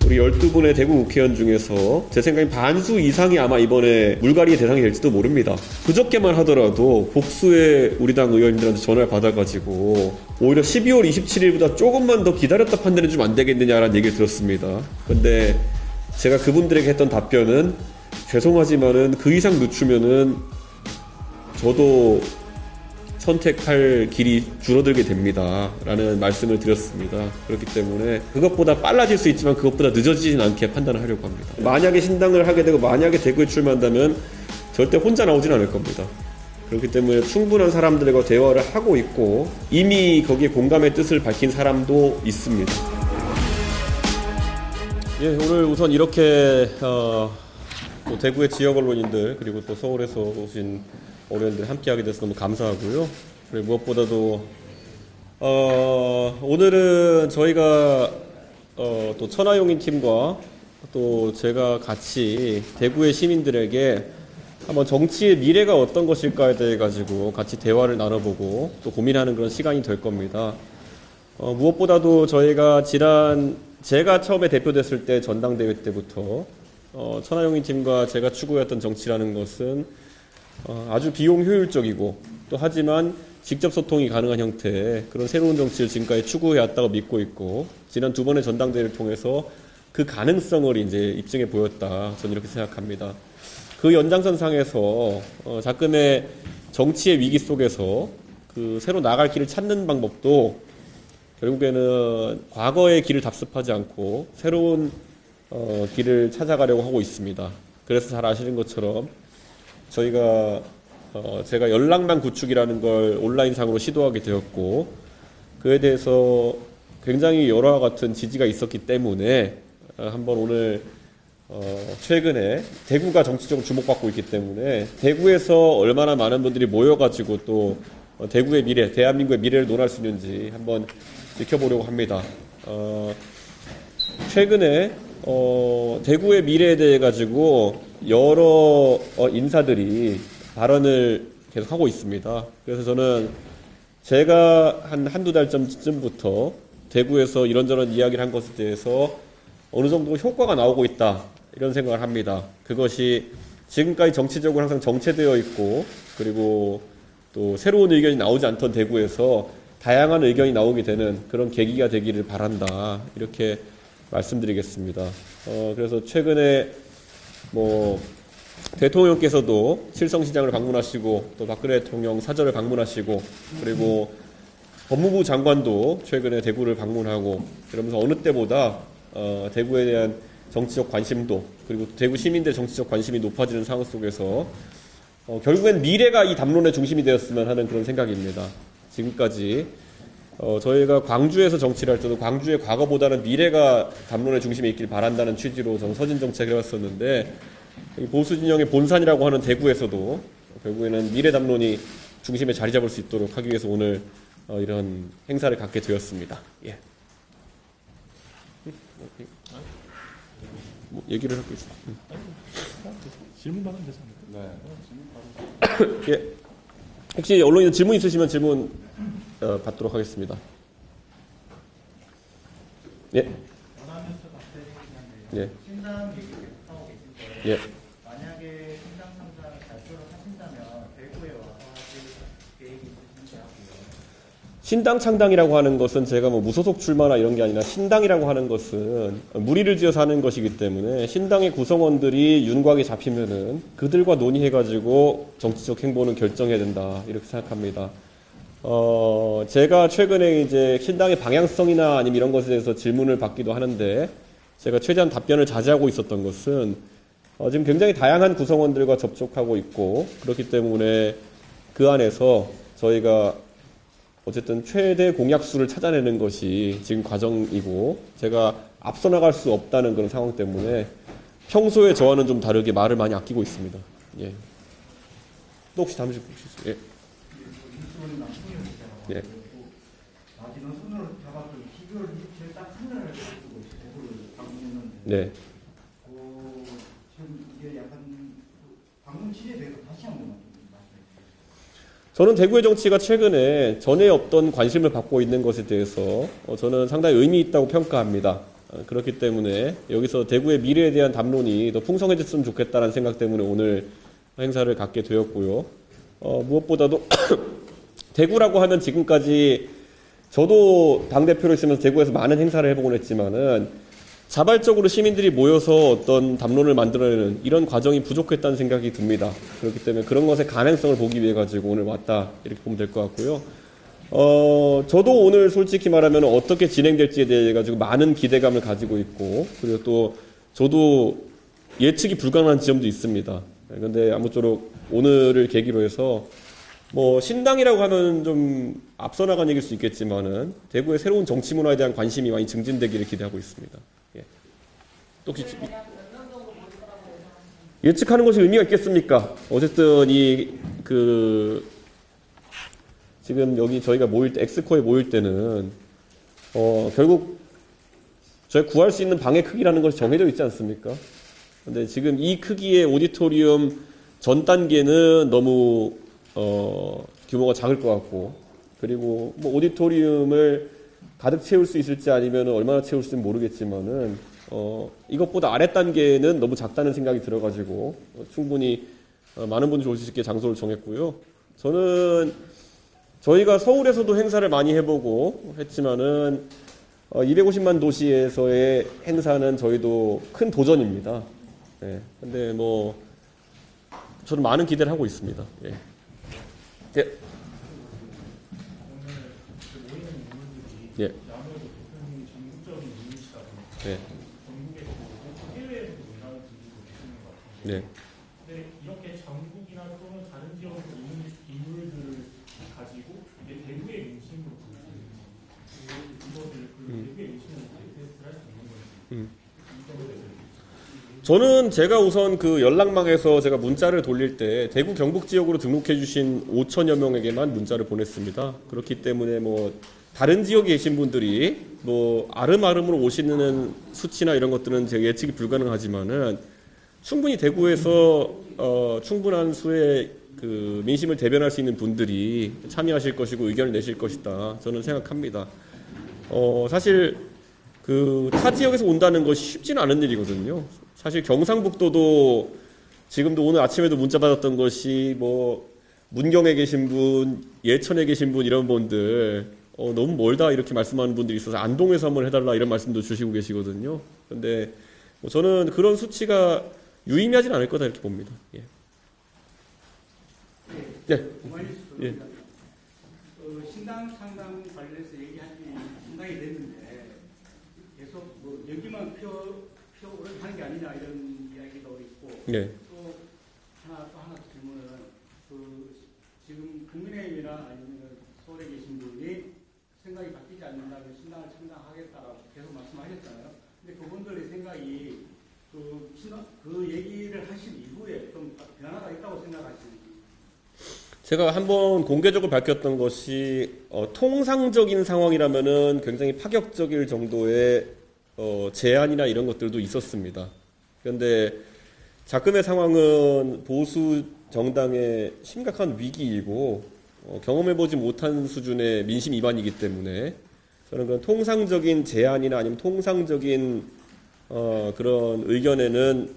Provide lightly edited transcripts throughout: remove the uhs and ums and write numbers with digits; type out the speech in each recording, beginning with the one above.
우리 12분의 대구 국회의원 중에서 제 생각엔 반수 이상이 아마 이번에 물갈이의 대상이 될지도 모릅니다. 그저께만 하더라도 복수의 우리 당 의원님들한테 전화를 받아가지고 오히려 12월 27일보다 조금만 더 기다렸다 판단해 주면 안 되겠느냐라는 얘기를 들었습니다. 근데 제가 그분들에게 했던 답변은 죄송하지만은 그 이상 늦추면은 저도 선택할 길이 줄어들게 됩니다 라는 말씀을 드렸습니다. 그렇기 때문에 그것보다 빨라질 수 있지만 그것보다 늦어지진 않게 판단을 하려고 합니다. 만약에 신당을 하게 되고 만약에 대구에 출마한다면 절대 혼자 나오진 않을 겁니다. 그렇기 때문에 충분한 사람들과 대화를 하고 있고 이미 거기에 공감의 뜻을 밝힌 사람도 있습니다. 예, 오늘 우선 이렇게 또 대구의 지역 언론인들 그리고 또 서울에서 오신 어른들 함께하게 돼서 너무 감사하고요. 그리고 무엇보다도 오늘은 저희가 또 천하용인 팀과 또 제가 같이 대구의 시민들에게 한번 정치의 미래가 어떤 것일까에 대해 가지고 같이 대화를 나눠보고 또 고민하는 그런 시간이 될 겁니다. 무엇보다도 저희가 제가 처음에 대표됐을 때 전당대회 때부터 천하용인 팀과 제가 추구했던 정치라는 것은 아주 비용 효율적이고 또 하지만 직접 소통이 가능한 형태의 그런 새로운 정치를 지금까지 추구해왔다고 믿고 있고 지난 두 번의 전당대회를 통해서 그 가능성을 이제 입증해 보였다. 저는 이렇게 생각합니다. 그 연장선상에서 자금의 정치의 위기 속에서 그 새로 나아갈 길을 찾는 방법도 결국에는 과거의 길을 답습하지 않고 새로운 길을 찾아가려고 하고 있습니다. 그래서 잘 아시는 것처럼 저희가 제가 연락망 구축이라는 걸 온라인상으로 시도하게 되었고 그에 대해서 굉장히 여러와 같은 지지가 있었기 때문에 한번 오늘 최근에 대구가 정치적으로 주목받고 있기 때문에 대구에서 얼마나 많은 분들이 모여가지고 또 대구의 미래, 대한민국의 미래를 논할 수 있는지 한번 지켜보려고 합니다. 최근에 대구의 미래에 대해 가지고 여러 인사들이 발언을 계속 하고 있습니다. 그래서 저는 제가 한두 달 전쯤부터 대구에서 이런저런 이야기를 한 것에 대해서 어느 정도 효과가 나오고 있다 이런 생각을 합니다. 그것이 지금까지 정치적으로 항상 정체되어 있고 그리고 또 새로운 의견이 나오지 않던 대구에서 다양한 의견이 나오게 되는 그런 계기가 되기를 바란다 이렇게 말씀드리겠습니다. 그래서 최근에 대통령께서도 칠성시장을 방문하시고 또 박근혜 대통령 사저를 방문하시고 그리고 법무부 장관도 최근에 대구를 방문하고 그러면서 어느 때보다 대구에 대한 정치적 관심도 그리고 대구 시민들의 정치적 관심이 높아지는 상황 속에서 결국엔 미래가 이 담론의 중심이 되었으면 하는 그런 생각입니다. 지금까지 저희가 광주에서 정치를 할 때도 광주의 과거보다는 미래가 담론의 중심에 있길 바란다는 취지로 저는 서진 정책을 해왔었는데 보수 진영의 본산이라고 하는 대구에서도 결국에는 미래 담론이 중심에 자리 잡을 수 있도록 하기 위해서 오늘 이런 행사를 갖게 되었습니다. 예. 얘기를 하고 있습니다. 질문 받으면 되잖아요. 네. 예. 혹시 언론인 질문 있으시면 질문 받도록 하겠습니다. 예. 예. 신당 얘기를 하고 계신데 예. 만약에 신당 상장을 발표를 하신다면 대구에 와서 하실 계획이 있으신지 하고요. 신당 창당이라고 하는 것은 제가 무소속 출마나 이런 게 아니라 신당이라고 하는 것은 무리를 지어서 하는 것이기 때문에 신당의 구성원들이 윤곽에 잡히면은 그들과 논의해가지고 정치적 행보는 결정해야 된다 이렇게 생각합니다. 제가 최근에 이제 신당의 방향성이나 아니면 이런 것에 대해서 질문을 받기도 하는데 제가 최대한 답변을 자제하고 있었던 것은 지금 굉장히 다양한 구성원들과 접촉하고 있고 그렇기 때문에 그 안에서 저희가 어쨌든 최대 공약수를 찾아내는 것이 지금 과정이고 제가 앞서 나갈 수 없다는 그런 상황 때문에 평소에 저와는 좀 다르게 말을 많이 아끼고 있습니다. 예. 또 혹시 다른 질문 있으세요? 예. 예. 마지막 손으로 잡았던 12월 27일 딱 한 달을 두고 대구를 방문했는데 네. 지금 이게 약간 방문 취지에 대해서 다시 한번 말씀해 주세요. 저는 대구의 정치가 최근에 전에 없던 관심을 받고 있는 것에 대해서 저는 상당히 의미 있다고 평가합니다. 그렇기 때문에 여기서 대구의 미래에 대한 담론이 더 풍성해졌으면 좋겠다는 생각 때문에 오늘 행사를 갖게 되었고요. 무엇보다도 대구라고 하면 지금까지 저도 당대표로 있으면서 대구에서 많은 행사를 해보곤 했지만은 자발적으로 시민들이 모여서 어떤 담론을 만들어내는 이런 과정이 부족했다는 생각이 듭니다. 그렇기 때문에 그런 것의 가능성을 보기 위해 가지고 오늘 왔다 이렇게 보면 될 것 같고요. 저도 오늘 솔직히 말하면 어떻게 진행될지에 대해 가지고 많은 기대감을 가지고 있고, 그리고 또 저도 예측이 불가능한 지점도 있습니다. 그런데 아무쪼록 오늘을 계기로 해서 뭐 신당이라고 하면 좀 앞서 나간 얘기일 수 있겠지만은 대구의 새로운 정치 문화에 대한 관심이 많이 증진되기를 기대하고 있습니다. 예. 또 혹시 예측하는 것이 의미가 있겠습니까? 어쨌든 지금 여기 저희가 모일 때, 엑스코에 모일 때는, 결국, 저희 구할 수 있는 방의 크기라는 것이 정해져 있지 않습니까? 근데 지금 이 크기의 오디토리움 전 단계는 너무, 규모가 작을 것 같고, 그리고 뭐 오디토리움을 가득 채울 수 있을지 아니면 얼마나 채울 수 있을지 모르겠지만은, 이것보다 아래 단계는 너무 작다는 생각이 들어가지고, 충분히 많은 분들이 올 수 있게 장소를 정했고요. 저희가 서울에서도 행사를 많이 해보고 했지만은 250만 도시에서의 행사는 저희도 큰 도전입니다. 예. 근데 뭐 저는 많은 기대를 하고 있습니다. 예. 예. 예. 아무래도 대표님이 전국적인 인물이시다 보니까 예. 전국에서도 그렇고 해외에서도 일하는 분들도 계시는 것 같은데 네. 근데 이렇게 전국이나 또는 다른 지역의 인물들을 가지고 이제 대구의 민심으로 이것을 대구의 민심으로 테스트를 할 수 있는 건지 이 점에 대해서 저는 제가 우선 그 연락망에서 제가 문자를 돌릴 때 대구 경북 지역으로 등록해 주신 5천여 명에게만 문자를 보냈습니다. 그렇기 때문에 뭐 다른 지역에 계신 분들이 뭐 아름아름으로 오시는 수치나 이런 것들은 제가 예측이 불가능하지만은 충분히 대구에서 충분한 수의 그 민심을 대변할 수 있는 분들이 참여하실 것이고 의견을 내실 것이다. 저는 생각합니다. 사실 그 타 지역에서 온다는 것이 쉽지는 않은 일이거든요. 사실 경상북도도 지금도 오늘 아침에도 문자 받았던 것이 뭐 문경에 계신 분, 예천에 계신 분 이런 분들 너무 멀다 이렇게 말씀하는 분들이 있어서 안동에서 한번 해달라 이런 말씀도 주시고 계시거든요. 그런데 뭐 저는 그런 수치가 유의미하진 않을 거다 이렇게 봅니다. 예. 예. 예. 신당 창당 관련해서 얘기한 지 상당히 됐는데 계속 뭐 여기만 하는 게 아니냐 이런 이야기도 있고 예. 또 하나 질문은 지금 국민의힘이나 아니면 서울에 계신 분이 생각이 바뀌지 않는다면 신당을 창당하겠다라고 계속 말씀하셨잖아요. 근데 그분들의 생각이 그 얘기를 하신 이후에 좀 변화가 있다고 생각하시는지. 제가 한번 공개적으로 밝혔던 것이 통상적인 상황이라면은 굉장히 파격적일 정도의 제안이나 이런 것들도 있었습니다. 그런데 자금의 상황은 보수 정당의 심각한 위기이고 경험해보지 못한 수준의 민심 위반이기 때문에 저는 그런 통상적인 제안이나 아니면 통상적인 그런 의견에는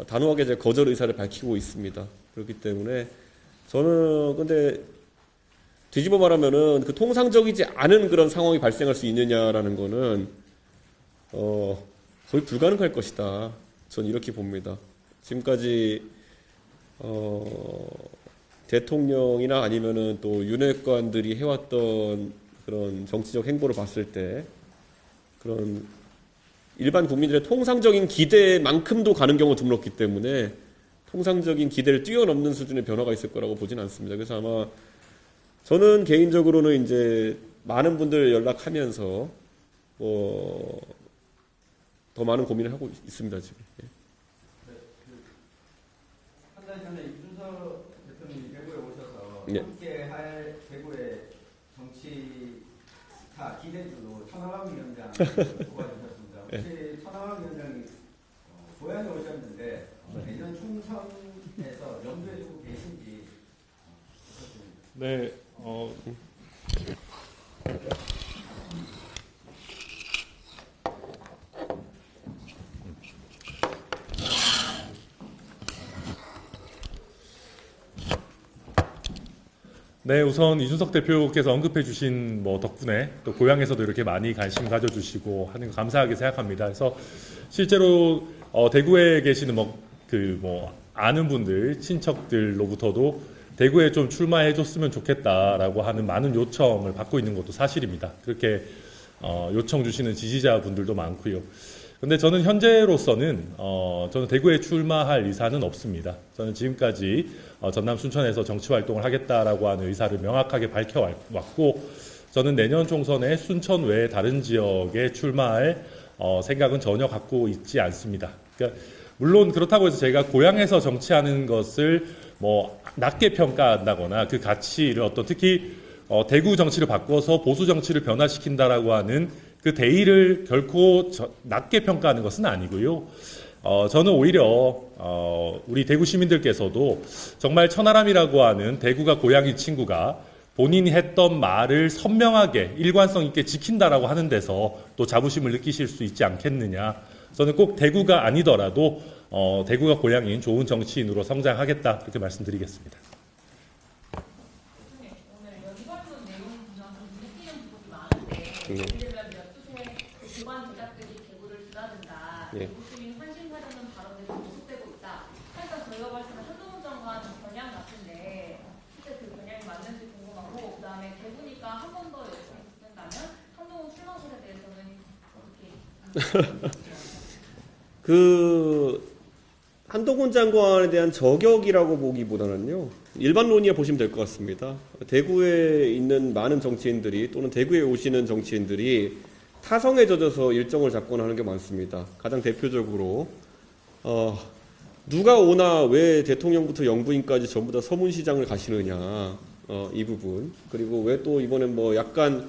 단호하게 제 거절 의사를 밝히고 있습니다. 그렇기 때문에 저는 근데 뒤집어 말하면은 그 통상적이지 않은 그런 상황이 발생할 수 있느냐라는 거는 거의 불가능할 것이다. 저는 이렇게 봅니다. 지금까지 대통령이나 아니면은 또 윤핵관들이 해왔던 그런 정치적 행보를 봤을 때 그런 일반 국민들의 통상적인 기대만큼도 가는 경우가 드물었기 때문에 통상적인 기대를 뛰어넘는 수준의 변화가 있을 거라고 보진 않습니다. 그래서 아마 저는 개인적으로는 이제 많은 분들 연락하면서 더 많은 고민을 하고 있습니다 지금. 예. 한 달 전에 이준석 대통령이 대구에 오셔서 예. 함께 할 대구의 정치타 기대주로 천하람 위원장 뽑아주셨습니다. 혹시 천하람 위원장이 고향에 오셨는데 내년 총선에서 염두에 두고 계신지 네, 네, 우선 이준석 대표께서 언급해 주신 뭐 덕분에 또 고향에서도 이렇게 많이 관심 가져주시고 하는 거 감사하게 생각합니다. 그래서 실제로 대구에 계시는 아는 분들, 친척들로부터도 대구에 좀 출마해 줬으면 좋겠다라고 하는 많은 요청을 받고 있는 것도 사실입니다. 그렇게 요청 주시는 지지자분들도 많고요. 근데 저는 현재로서는 저는 대구에 출마할 의사는 없습니다. 저는 지금까지 전남 순천에서 정치 활동을 하겠다라고 하는 의사를 명확하게 밝혀왔고, 저는 내년 총선에 순천 외에 다른 지역에 출마할 생각은 전혀 갖고 있지 않습니다. 그러니까 물론 그렇다고 해서 제가 고향에서 정치하는 것을 뭐 낮게 평가한다거나 그 가치를 특히 대구 정치를 바꿔서 보수 정치를 변화시킨다라고 하는 그 대의를 결코 낮게 평가하는 것은 아니고요. 저는 오히려 우리 대구 시민들께서도 정말 천하람이라고 하는 대구가 고향인 친구가 본인이 했던 말을 선명하게 일관성 있게 지킨다라고 하는 데서 또 자부심을 느끼실 수 있지 않겠느냐. 저는 꼭 대구가 아니더라도 대구가 고향인 좋은 정치인으로 성장하겠다, 그렇게 말씀드리겠습니다. 오늘 연관론 내용 중에서 느끼는 부분이 많은데 예를 들면 몇 주에 기관 제작들이 대구를 주다든다. 예. 대구 시민 환심 사려는 발언들이 계속되고 있다. 하니까 저희가 봤을 때 한동훈 장관 겨냥 같은데 실제 그 겨냥이 맞는지 궁금하고, 그다음에 대구니까 한 번 더 열심히 듣는다면 한동훈 출마설에 대해서는 어떻게 한동훈 장관에 대한 저격이라고 보기보다는요, 일반론이라 보시면 될 것 같습니다. 대구에 있는 많은 정치인들이 또는 대구에 오시는 정치인들이 타성에 젖어서 일정을 잡거나 하는 게 많습니다. 가장 대표적으로 누가 오나 왜 대통령부터 영부인까지 전부 다 서문시장을 가시느냐, 이 부분. 그리고 왜 또 이번엔 뭐 약간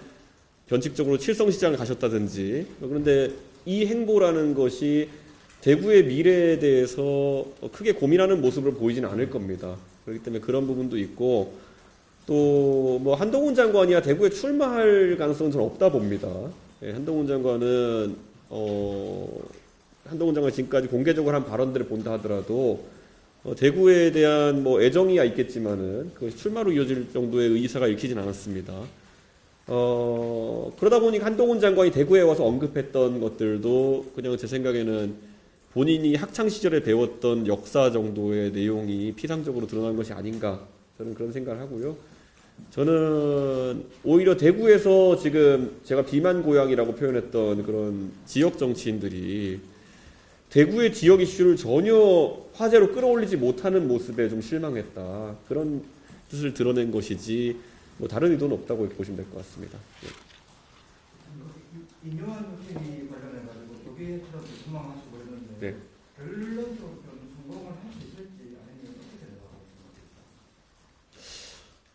변칙적으로 칠성시장을 가셨다든지. 그런데 이 행보라는 것이 대구의 미래에 대해서 크게 고민하는 모습을 보이지는 않을 겁니다. 그렇기 때문에 그런 부분도 있고, 또 뭐 한동훈 장관이야 대구에 출마할 가능성은 저는 없다 봅니다. 예, 한동훈 장관은 지금까지 공개적으로 한 발언들을 본다 하더라도 대구에 대한 뭐 애정이야 있겠지만은 그 출마로 이어질 정도의 의사가 읽히진 않았습니다. 그러다 보니까 한동훈 장관이 대구에 와서 언급했던 것들도 그냥 제 생각에는 본인이 학창시절에 배웠던 역사 정도의 내용이 피상적으로 드러난 것이 아닌가, 저는 그런 생각을 하고요. 저는 오히려 대구에서 지금 제가 비만 고향이라고 표현했던 그런 지역 정치인들이 대구의 지역 이슈를 전혀 화제로 끌어올리지 못하는 모습에 좀 실망했다, 그런 뜻을 드러낸 것이지 뭐 다른 의도는 없다고 보시면 될 것 같습니다. 임요한 혁신이 관련해가지고 교계처럼 소망하시고 그랬는데 네. 결론적으로 성공을 할 수 있을지 아니면 어떻게 생각하십니까?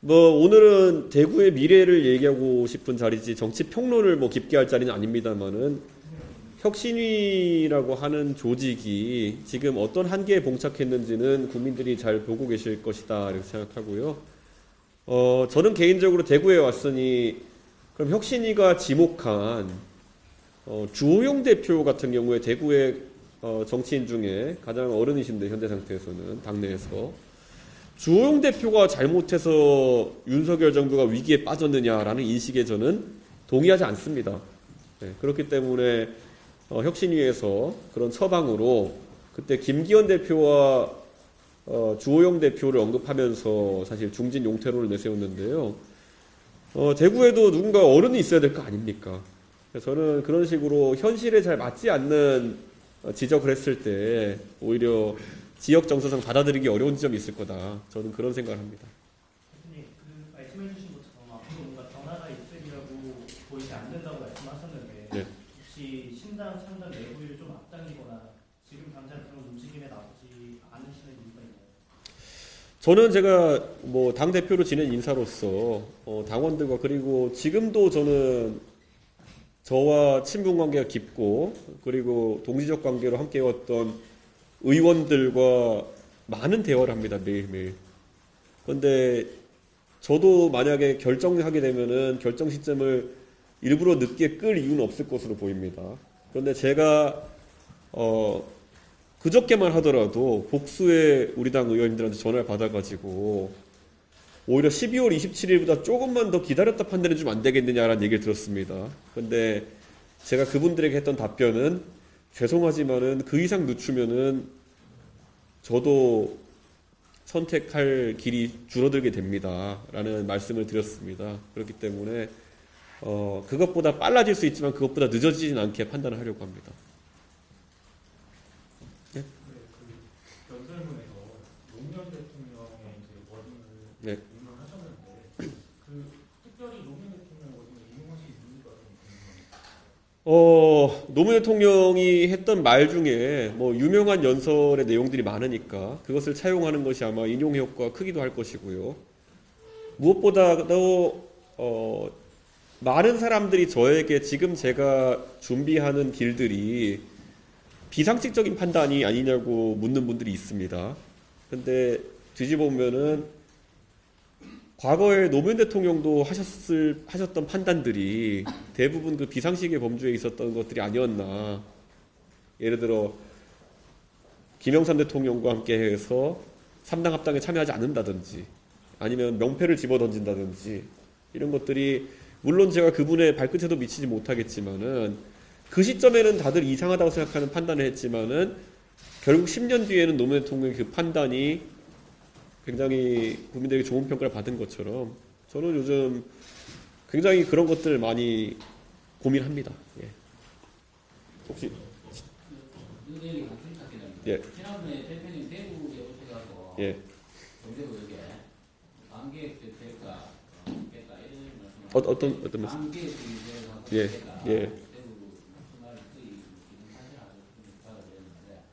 뭐 오늘은 대구의 미래를 얘기하고 싶은 자리지 정치 평론을 뭐 깊게 할 자리는 아닙니다만은, 혁신위라고 하는 조직이 지금 어떤 한계에 봉착했는지는 국민들이 잘 보고 계실 것이다, 이렇게 생각하고요. 저는 개인적으로 대구에 왔으니 그럼 혁신위가 지목한 주호영 대표 같은 경우에 대구의 정치인 중에 가장 어른이신데, 현재 상태에서는 당내에서 주호영 대표가 잘못해서 윤석열 정부가 위기에 빠졌느냐라는 인식에 저는 동의하지 않습니다. 네, 그렇기 때문에 혁신위에서 그런 처방으로 그때 김기현 대표와 주호영 대표를 언급하면서 사실 중진 용태론을 내세웠는데요. 대구에도 누군가 어른이 있어야 될 거 아닙니까? 저는 그런 식으로 현실에 잘 맞지 않는 지적을 했을 때 오히려 지역 정서상 받아들이기 어려운 지점이 있을 거다, 저는 그런 생각을 합니다. 대표님, 그 말씀해주신 것처럼 앞으로 뭔가 변화가 있으리라고 보이지 않는다고 말씀하셨는데, 네. 혹시 신당 창당 내부를 좀 앞당기거나 지금 당장 그런 움직임에 나오지 않으시는 이유가 있나요? 저는 제가 뭐 당 대표로 지낸 인사로서 당원들과, 그리고 지금도 저는 저와 친분 관계가 깊고 그리고 동지적 관계로 함께 해왔던 의원들과 많은 대화를 합니다, 매일매일. 그런데 저도 만약에 결정하게 되면은 결정 시점을 일부러 늦게 끌 이유는 없을 것으로 보입니다. 그런데 제가 그저께만 하더라도 복수의 우리 당 의원님들한테 전화를 받아가지고 오히려 12월 27일보다 조금만 더 기다렸다 판단해 주면 안 되겠느냐라는 얘기를 들었습니다. 근데 제가 그분들에게 했던 답변은 죄송하지만은 그 이상 늦추면은 저도 선택할 길이 줄어들게 됩니다. 라는 말씀을 드렸습니다. 그렇기 때문에 그것보다 빨라질 수 있지만 그것보다 늦어지진 않게 판단을 하려고 합니다. 네? 그 연설문에서 노무현 대통령의 이제 워딩을 네. 인용하셨는데 그 특별히 노무현 대통령 워딩을 인용하신 이유가 좀 궁금합니다. 노무현 대통령이 했던 말 중에 뭐 유명한 연설의 내용들이 많으니까 그것을 차용하는 것이 아마 인용 효과가 크기도 할 것이고요. 무엇보다도 많은 사람들이 저에게 지금 제가 준비하는 길들이 비상식적인 판단이 아니냐고 묻는 분들이 있습니다. 근데 뒤집어 보면은 과거에 노무현 대통령도 하셨던 판단들이 대부분 그 비상식의 범주에 있었던 것들이 아니었나. 예를 들어 김영삼 대통령과 함께 해서 3당 합당에 참여하지 않는다든지 아니면 명패를 집어던진다든지 이런 것들이 물론 제가 그분의 발끝에도 미치지 못하겠지만은 그 시점에는 다들 이상하다고 생각하는 판단을 했지만은 결국 10년 뒤에는 노무현 대통령의 그 판단이 굉장히 국민들에게 좋은 평가를 받은 것처럼 저는 요즘 굉장히 그런 것들을 많이 고민합니다. 예. 혹시 의견이 같은 같긴 예. 지난번에 대표님 대구에 오셔가지고 예. 경제부에게 관계액 대표가 있겠다 이런 말씀을 어떤 말씀? 관계액 대표가 예. 있겠다. 예. 대구 정말 거의 지금 사실 아주 부탁을 드렸는데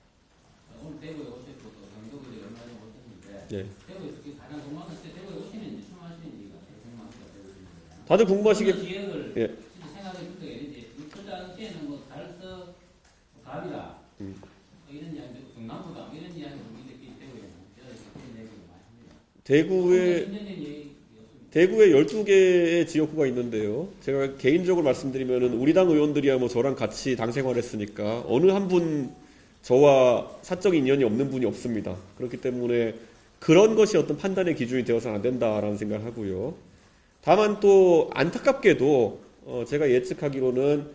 오늘 대구에 오셨고 또 경기도에 얼마 전에 오셨는데 예. 대구에 특히 가장 궁금한 게 대구에 오시는지 출마하시는지가 제일 궁금합니다. 대구에. 다들 궁금하시겠 지역을 예. 진짜 생각해 볼 때가 있는지 그 당시에는 뭐 달서 갑이다 이런 이야기 경남보다 이런 이야기 우리들끼리 대구에 이런 얘기를 많이 합니다. 대구에 12개의 지역구가 있는데요. 제가 개인적으로 말씀드리면은 우리 당 의원들이야 뭐 저랑 같이 당 생활했으니까 어느 한 분 저와 사적 인연이 없는 분이 없습니다. 그렇기 때문에 그런 것이 어떤 판단의 기준이 되어서는 안 된다라는 생각을 하고요. 다만 또 안타깝게도 제가 예측하기로는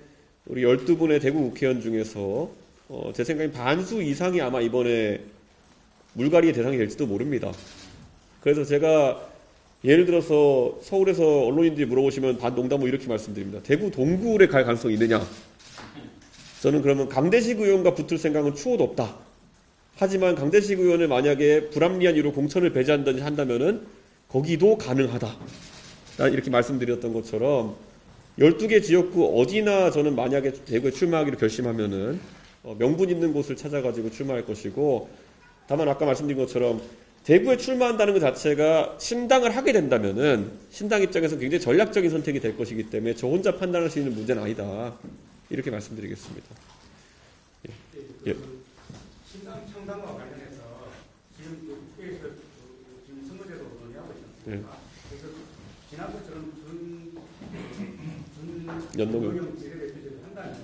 우리 12분의 대구 국회의원 중에서 제 생각엔 반수 이상이 아마 이번에 물갈이의 대상이 될지도 모릅니다. 그래서 제가 예를 들어서 서울에서 언론인들이 물어보시면 반농담으로 이렇게 말씀드립니다. 대구 동구에 갈 가능성이 있느냐? 저는 그러면 강대식 의원과 붙을 생각은 추호도 없다. 하지만 강대식 의원을 만약에 불합리한 이유로 공천을 배제한다든지 한다면은 거기도 가능하다. 이렇게 말씀드렸던 것처럼 12개 지역구 어디나 저는 만약에 대구에 출마하기로 결심하면은 명분 있는 곳을 찾아가지고 출마할 것이고 다만 아까 말씀드린 것처럼 대구에 출마한다는 것 자체가 신당을 하게 된다면은 신당 입장에서 굉장히 전략적인 선택이 될 것이기 때문에 저 혼자 판단할 수 있는 문제는 아니다. 이렇게 말씀드리겠습니다. 예. 신당 창당과 관련해서 지금 국회에서 지금 선거제도 논의하고 있습니다. 그래서 지난번처럼 연동형 비례대표제를 한다면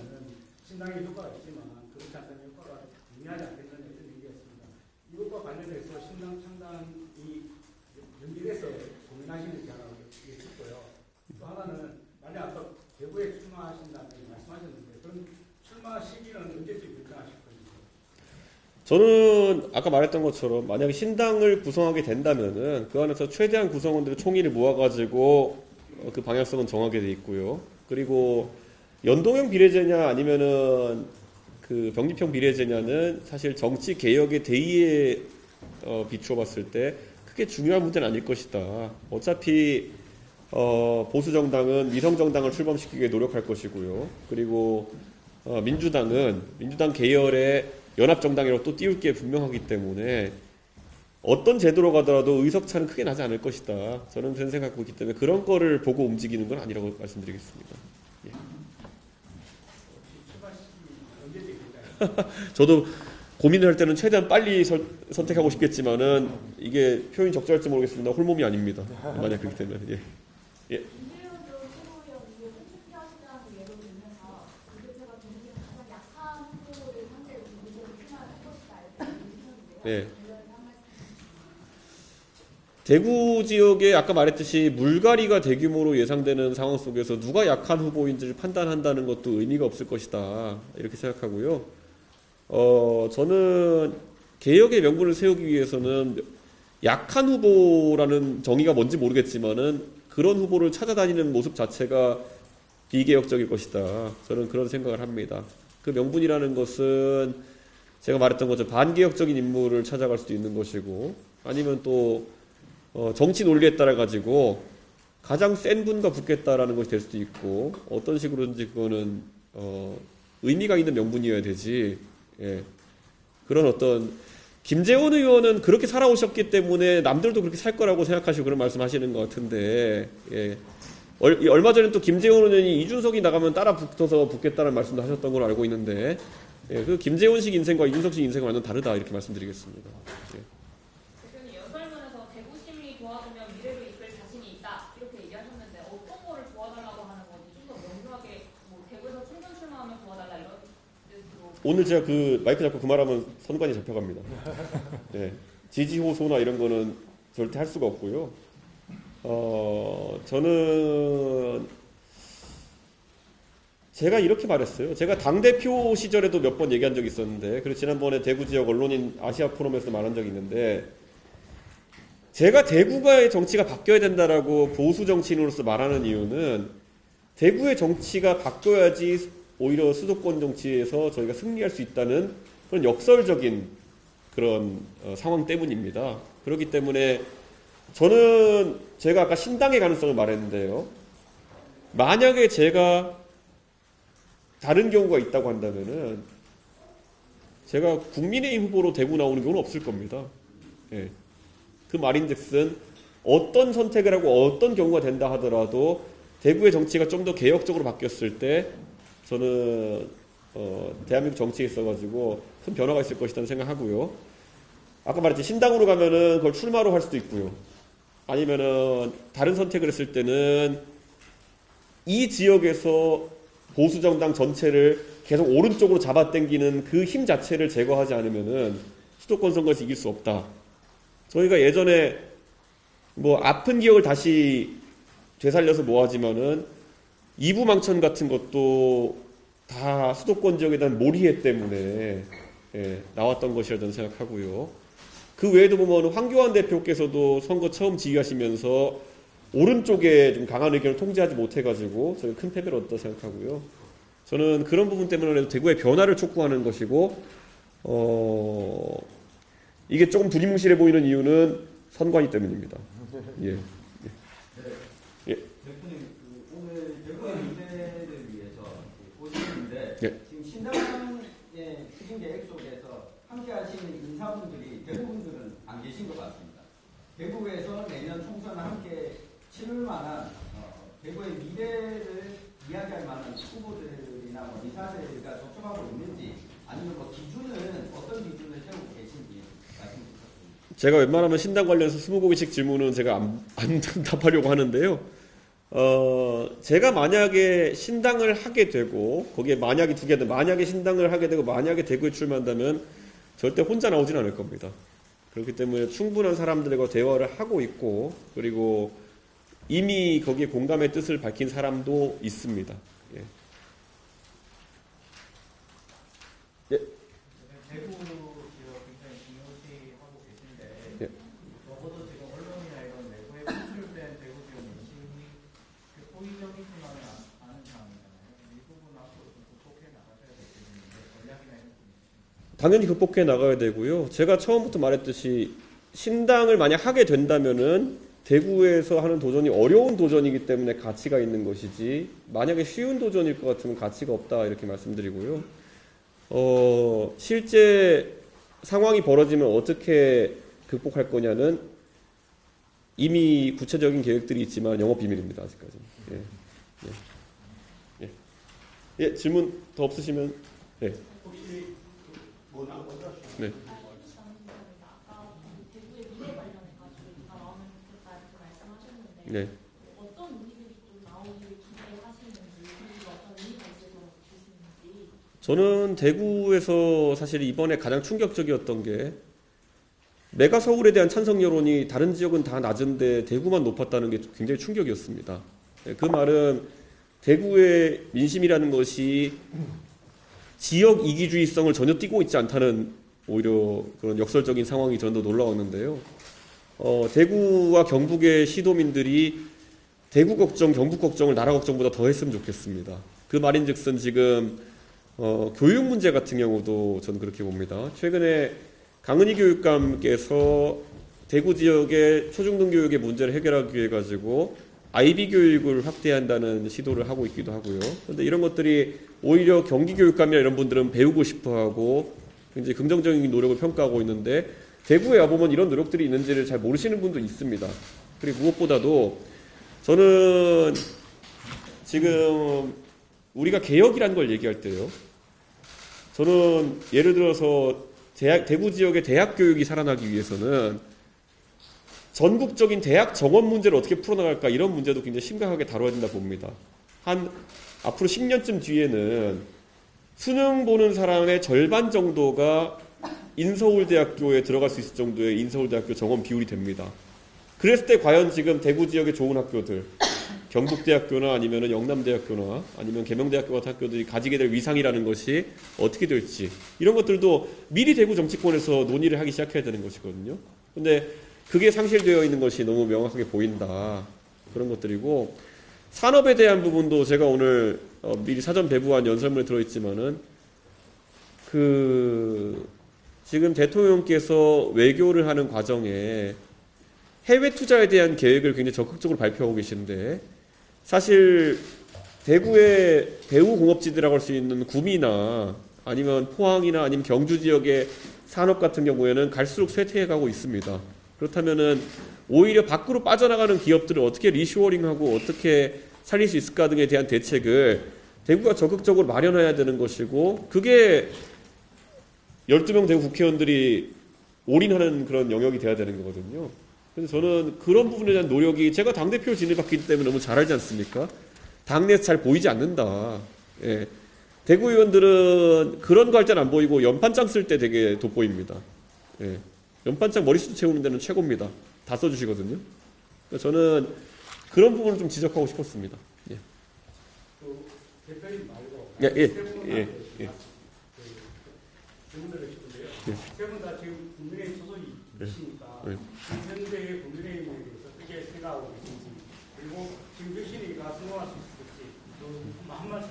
신당의 효과가 있지만 그렇지 않다면 효과가 유의하지 않겠다는 이런 얘기였습니다. 이것과 관련해서 신당 창당이 연결해서 고민하시는지 하나 싶고요. 또 하나는 만약 아까 대구에 출마하신다는 말씀하셨는데 그럼 출마 시기는 언제쯤 결정하실 건지? 저는 아까 말했던 것처럼 만약에 신당을 구성하게 된다면은 그 안에서 최대한 구성원들의 총의를 모아가지고 그 방향성은 정하게 돼 있고요. 그리고 연동형 비례제냐 아니면은 그 병립형 비례제냐는 사실 정치 개혁의 대의에 비추어 봤을 때 크게 중요한 문제는 아닐 것이다. 어차피 보수 정당은 위성 정당을 출범시키기 위해 노력할 것이고요. 그리고 민주당 계열의 연합 정당이라고 또 띄울 게 분명하기 때문에 어떤 제도로 가더라도 의석차는 크게 나지 않을 것이다. 저는 그런 생각하고 있기 때문에 그런 거를 보고 움직이는 건 아니라고 말씀드리겠습니다. 예. 저도 고민을 할 때는 최대한 빨리 선택하고 싶겠지만은 이게 표현이 적절할지 모르겠습니다. 홀몸이 아닙니다. 만약 그렇게 되면 예. 예. 네. 대구 지역에 아까 말했듯이 물갈이가 대규모로 예상되는 상황 속에서 누가 약한 후보인지를 판단한다는 것도 의미가 없을 것이다. 이렇게 생각하고요. 저는 개혁의 명분을 세우기 위해서는 약한 후보라는 정의가 뭔지 모르겠지만은 그런 후보를 찾아다니는 모습 자체가 비개혁적일 것이다. 저는 그런 생각을 합니다. 그 명분이라는 것은 제가 말했던 것처럼 반개혁적인 인물을 찾아갈 수도 있는 것이고, 아니면 또 정치 논리에 따라 가지고 가장 센 분과 붙겠다라는 것이 될 수도 있고, 어떤 식으로든지 그거는 의미가 있는 명분이어야 되지. 예. 그런 어떤 김재원 의원은 그렇게 살아오셨기 때문에 남들도 그렇게 살 거라고 생각하시고 그런 말씀하시는 것 같은데, 예. 얼마 전에 또 김재원 의원이 이준석이 나가면 따라 붙어서 붙겠다는 말씀도 하셨던 걸로 알고 있는데, 예. 그 김재원식 인생과 이준석식 인생은 완전 다르다 이렇게 말씀드리겠습니다. 예. 대표님 연설문에서 대구 시민이 도와주면 미래를 이끌 자신이 있다 이렇게 얘기하셨는데 어떤 거를 도와달라고 하는 건지 좀 더 명료하게 뭐 대구에서 총선 출마하면 도와달라 이런 뜻으로. 오늘 제가 그 마이크 잡고 그 말하면 선관위 잡혀갑니다. 네. 지지 호소나 이런 거는 절대 할 수가 없고요. 저는 제가 이렇게 말했어요. 제가 당대표 시절에도 몇 번 얘기한 적이 있었는데, 그리고 지난번에 대구 지역 언론인 아시아 포럼에서 말한 적이 있는데, 제가 대구의 정치가 바뀌어야 된다라고 보수 정치인으로서 말하는 이유는 대구의 정치가 바뀌어야지 오히려 수도권 정치에서 저희가 승리할 수 있다는 그런 역설적인 그런 상황 때문입니다. 그렇기 때문에 저는 제가 아까 신당의 가능성을 말했는데요. 만약에 제가 다른 경우가 있다고 한다면은 제가 국민의힘 후보로 대구 나오는 경우는 없을 겁니다. 예. 그 말인즉슨 어떤 선택을 하고 어떤 경우가 된다 하더라도 대구의 정치가 좀 더 개혁적으로 바뀌었을 때 저는 대한민국 정치에 있어가지고 큰 변화가 있을 것이라는 생각하고요. 아까 말했지 신당으로 가면은 그걸 출마로 할 수도 있고요. 아니면은 다른 선택을 했을 때는 이 지역에서 보수 정당 전체를 계속 오른쪽으로 잡아당기는 그 힘 자체를 제거하지 않으면은 수도권 선거에서 이길 수 없다. 저희가 예전에 뭐 아픈 기억을 다시 되살려서 뭐하지만은 이부망천 같은 것도 다 수도권 지역에 대한 몰이해 때문에 나왔던 것이라 저는 생각하고요. 그 외에도 보면 황교안 대표께서도 선거 처음 지휘하시면서 오른쪽에 좀 강한 의견을 통제하지 못해가지고 저희가 큰 패배를 얻었다고 생각하고요. 저는 그런 부분 때문에 대구의 변화를 촉구하는 것이고, 이게 조금 두리뭉실해 보이는 이유는 선관위 때문입니다. 예. 대표님, 오늘 대구의 미래를 위해서 오셨는데 예. 지금 신당의 추진 계획 속에서 함께 하시는 인사분들이 대부분들은 안 계신 것 같습니다. 대구에서 내년 총선을 함께 치를 만한 대구의 미래를 이야기할 만한 후보들이나 뭐 인사들과 접촉하고 있는지, 아니면 뭐 기준은 어떤 기준을 세우고 계신지 말씀 부탁드립니다. 제가 웬만하면 신당 관련해서 20개씩 질문은 제가 안 답하려고 하는데요. 제가 만약에 신당을 하게 되고, 거기에 만약이 두 개든, 만약에 신당을 하게 되고, 만약에 대구에 출마한다면 절대 혼자 나오진 않을 겁니다. 그렇기 때문에 충분한 사람들과 대화를 하고 있고, 그리고 이미 거기에 공감의 뜻을 밝힌 사람도 있습니다. 예. 예. 대구 지역 굉장히 중요시하고 계신데 예. 적어도 지금 언론이나 이런 내부에 노출된 대구 지역 민심이 호의적이지만은 않은 상황이잖아요. 이 부분 앞으로 좀 극복해 나가셔야 되겠는데 전략이나 이런 부분. 당연히 극복해 나가야 되고요. 제가 처음부터 말했듯이 신당을 만약 하게 된다면은 대구에서 하는 도전이 어려운 도전이기 때문에 가치가 있는 것이지, 만약에 쉬운 도전일 것 같으면 가치가 없다 이렇게 말씀드리고요. 실제 상황이 벌어지면 어떻게 극복할 거냐는 이미 구체적인 계획들이 있지만 영업 비밀입니다. 아직까지는. 예, 질문 더 없으시면. 네. 혹시 뭐 나오죠? 네. 네. 어떤 의미들이 좀 나오기를 기대하시는지, 그리고 어떤 의미가 있어서 주시는지. 저는 대구에서 사실 이번에 가장 충격적이었던 게 메가 서울에 대한 찬성 여론이 다른 지역은 다 낮은데 대구만 높았다는 게 굉장히 충격이었습니다. 그 말은 대구의 민심이라는 것이 지역 이기주의성을 전혀 띠고 있지 않다는 오히려 그런 역설적인 상황이 저는 더 놀라웠는데요. 대구와 경북의 시도민들이 대구 걱정, 경북 걱정을 나라 걱정보다 더 했으면 좋겠습니다. 그 말인즉슨 지금 교육 문제 같은 경우도 저는 그렇게 봅니다. 최근에 강은희 교육감께서 대구 지역의 초중등 교육의 문제를 해결하기 위해 가지고 IB 교육을 확대한다는 시도를 하고 있기도 하고요. 그런데 이런 것들이 오히려 경기 교육감이나 이런 분들은 배우고 싶어하고 굉장히 긍정적인 노력을 평가하고 있는데 대구에 와보면 이런 노력들이 있는지를 잘 모르시는 분도 있습니다. 그리고 무엇보다도 저는 지금 우리가 개혁이라는 걸 얘기할 때요. 저는 예를 들어서 대구 지역의 대학 교육이 살아나기 위해서는 전국적인 대학 정원 문제를 어떻게 풀어나갈까 이런 문제도 굉장히 심각하게 다뤄야 된다 봅니다. 한 앞으로 10년쯤 뒤에는 수능 보는 사람의 절반 정도가 인서울대학교에 들어갈 수 있을 정도의 인서울대학교 정원 비율이 됩니다. 그랬을 때 과연 지금 대구 지역의 좋은 학교들, 경북대학교나 아니면 영남대학교나 아니면 계명대학교 같은 학교들이 가지게 될 위상이라는 것이 어떻게 될지 이런 것들도 미리 대구 정치권에서 논의를 하기 시작해야 되는 것이거든요. 근데 그게 상실되어 있는 것이 너무 명확하게 보인다. 그런 것들이고 산업에 대한 부분도 제가 오늘 미리 사전 배부한 연설문에 들어있지만은 지금 대통령께서 외교를 하는 과정에 해외 투자에 대한 계획을 굉장히 적극적으로 발표하고 계신데 사실 대구의 배후 공업지대라고 할 수 있는 구미나 아니면 포항이나 아니면 경주 지역의 산업 같은 경우에는 갈수록 쇠퇴해가고 있습니다. 그렇다면은 오히려 밖으로 빠져나가는 기업들을 어떻게 리쇼어링하고 어떻게 살릴 수 있을까 등에 대한 대책을 대구가 적극적으로 마련해야 되는 것이고 그게 12명 대구 국회의원들이 올인하는 그런 영역이 돼야 되는 거거든요. 그래서 저는 그런 부분에 대한 노력이 제가 당대표 진입했기 때문에 너무 잘 알지 않습니까? 당내에서 잘 보이지 않는다. 예. 대구 의원들은 그런 거 할 때는 안 보이고 연판장 쓸 때 되게 돋보입니다. 예. 연판장 머리숱 채우는 데는 최고입니다. 다 써주시거든요. 그러니까 저는 그런 부분을 좀 지적하고 싶었습니다. 예. 대표님 말고 예. 질문을 했는데요. 예. 세 분 다 지금 국민의힘 소속이시니까 예. 현재의 국민의힘에 대해서 어떻게 생각하고 계신지 그리고 지금 혁신이가 성공할 수 있을지 한 말씀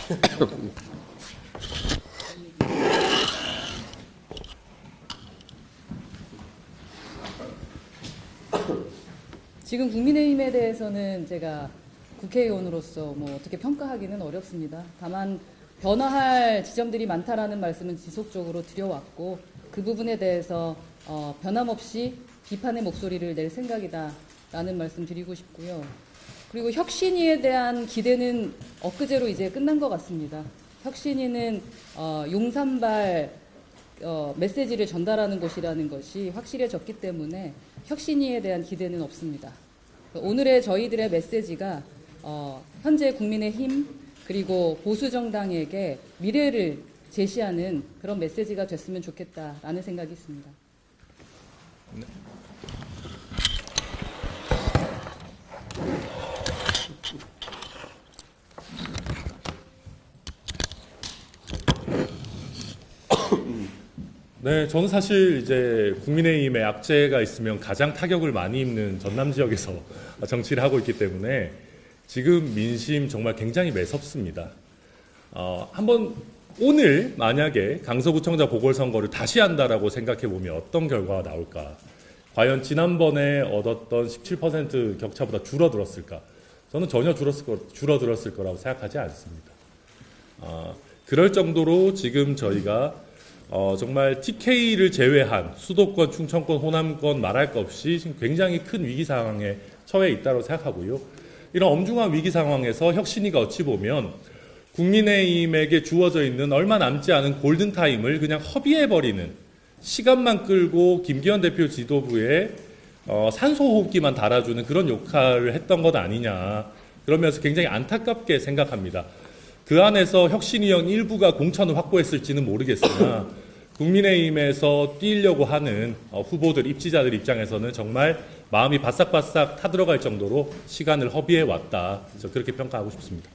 부탁드립니다. 지금 국민의힘에 대해서는 제가 국회의원으로서 뭐 어떻게 평가하기는 어렵습니다. 다만 변화할 지점들이 많다라는 말씀은 지속적으로 드려왔고 그 부분에 대해서 변함없이 비판의 목소리를 낼 생각이다라는 말씀 드리고 싶고요. 그리고 혁신위에 대한 기대는 엊그제로 이제 끝난 것 같습니다. 혁신위는 용산발 메시지를 전달하는 곳이라는 것이 확실해졌기 때문에 혁신위에 대한 기대는 없습니다. 오늘의 저희들의 메시지가 현재 국민의힘 그리고 보수정당에게 미래를 제시하는 그런 메시지가 됐으면 좋겠다라는 생각이 있습니다. 네. 네, 저는 사실 이제 국민의힘에 악재가 있으면 가장 타격을 많이 입는 전남 지역에서 정치를 하고 있기 때문에 지금 민심 정말 굉장히 매섭습니다. 한번 오늘 만약에 강서구청장 보궐선거를 다시 한다라고 생각해 보면 어떤 결과가 나올까? 과연 지난번에 얻었던 17% 격차보다 줄어들었을까? 저는 전혀 줄어들었을 거라고 생각하지 않습니다. 그럴 정도로 지금 저희가 정말 TK를 제외한 수도권, 충청권, 호남권 말할 것 없이 지금 굉장히 큰 위기 상황에 처해 있다고 생각하고요. 이런 엄중한 위기 상황에서 혁신위가 어찌 보면 국민의힘에게 주어져 있는 얼마 남지 않은 골든타임을 그냥 허비해버리는 시간만 끌고 김기현 대표 지도부에 산소호흡기만 달아주는 그런 역할을 했던 것 아니냐. 그러면서 굉장히 안타깝게 생각합니다. 그 안에서 혁신위원 일부가 공천을 확보했을지는 모르겠으나 국민의힘에서 뛰려고 하는 후보들, 입지자들 입장에서는 정말 마음이 바싹바싹 타들어갈 정도로 시간을 허비해 왔다. 저 그렇게 평가하고 싶습니다.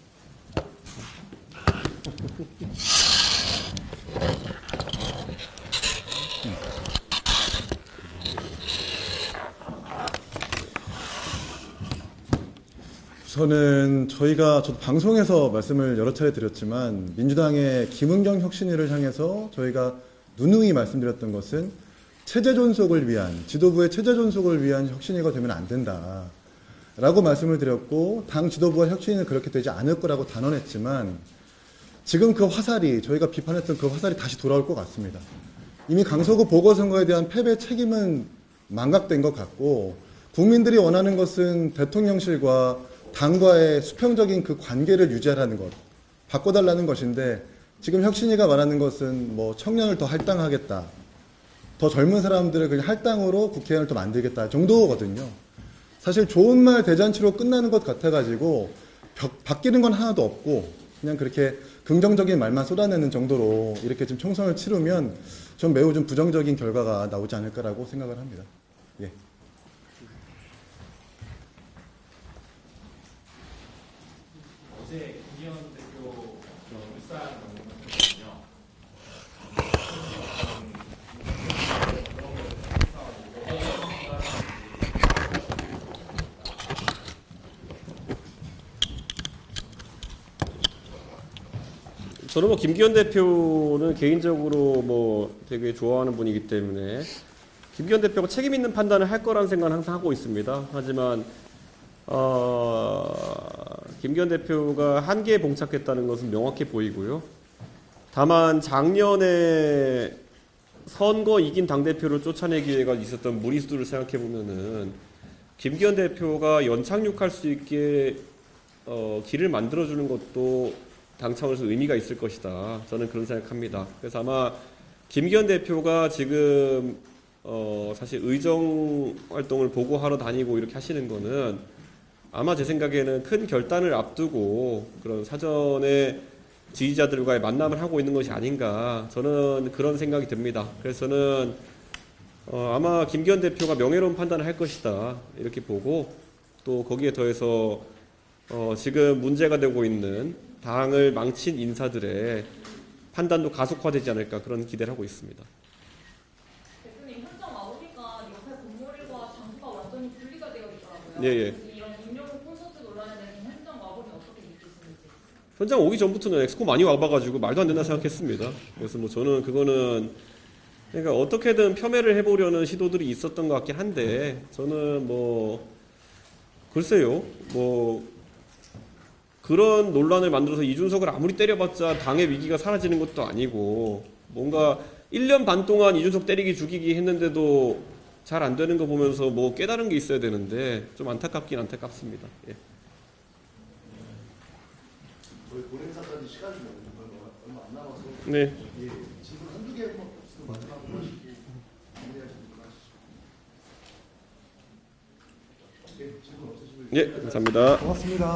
저도 방송에서 말씀을 여러 차례 드렸지만 민주당의 김은경 혁신위를 향해서 저희가 누누이 말씀드렸던 것은 체제 존속을 위한, 지도부의 체제 존속을 위한 혁신위가 되면 안 된다 라고 말씀을 드렸고, 당 지도부와 혁신위는 그렇게 되지 않을 거라고 단언했지만 지금 그 화살이, 저희가 비판했던 그 화살이 다시 돌아올 것 같습니다. 이미 강서구 보궐선거에 대한 패배 책임은 망각된 것 같고, 국민들이 원하는 것은 대통령실과 당과의 수평적인 그 관계를 유지하라는 것, 바꿔달라는 것인데, 지금 혁신위가 말하는 것은 뭐 청년을 더 할당하겠다, 더 젊은 사람들을 그냥 할당으로 국회의원을 더 만들겠다 정도거든요. 사실 좋은 말 대잔치로 끝나는 것 같아가지고 바뀌는 건 하나도 없고 그냥 그렇게 긍정적인 말만 쏟아내는 정도로 이렇게 좀 총선을 치르면 좀 매우 좀 부정적인 결과가 나오지 않을까라고 생각을 합니다. 예. 어제 김기현 대표 울산 방문했거든요. 저는 뭐 김기현 대표는 개인적으로 뭐 되게 좋아하는 분이기 때문에 김기현 대표가 책임 있는 판단을 할 거라는 생각은 항상 하고 있습니다. 하지만 김기현 대표가 한계에 봉착했다는 것은 명확해 보이고요. 다만 작년에 선거 이긴 당대표를 쫓아내기 위해가 있었던 무리수들을 생각해 보면은 김기현 대표가 연착륙할 수 있게 길을 만들어주는 것도 당 차원에서 의미가 있을 것이다. 저는 그런 생각합니다. 그래서 아마 김기현 대표가 지금 사실 의정 활동을 보고하러 다니고 이렇게 하시는 거는 아마 제 생각에는 큰 결단을 앞두고 그런 사전에 지지자들과의 만남을 하고 있는 것이 아닌가, 저는 그런 생각이 듭니다. 그래서 저는 아마 김기현 대표가 명예로운 판단을 할 것이다 이렇게 보고, 또 거기에 더해서 지금 문제가 되고 있는 당을 망친 인사들의 판단도 가속화되지 않을까, 그런 기대를 하고 있습니다. 대표님 현장 와보니까 옆에 건물과 장소가 완전히 분리가 되어 있더라고요. 예. 이런 임명호 콘서트 논란에 대해서 현장 와보니 어떻게 느끼시는지. 현장 오기 전부터는 엑스코 많이 와봐가지고 말도 안 된다 생각했습니다. 그래서 뭐 저는 그거는 그러니까 어떻게든 폄훼를 해보려는 시도들이 있었던 것 같긴 한데, 저는 뭐 글쎄요, 뭐 그런 논란을 만들어서 이준석을 아무리 때려봤자 당의 위기가 사라지는 것도 아니고, 뭔가 1년 반 동안 이준석 때리기 죽이기 했는데도 잘 안 되는 거 보면서 뭐 깨달은 게 있어야 되는데 좀 안타깝긴 안타깝습니다. 예. 저희 본행사까지 시간이 얼마 안 남아서 네. 예, 질문 한두 개만 없으면 마지막으로 하시고 마무리하시는 거 하시죠. 네, 질문 없으시면 예, 감사합니다. 고맙습니다.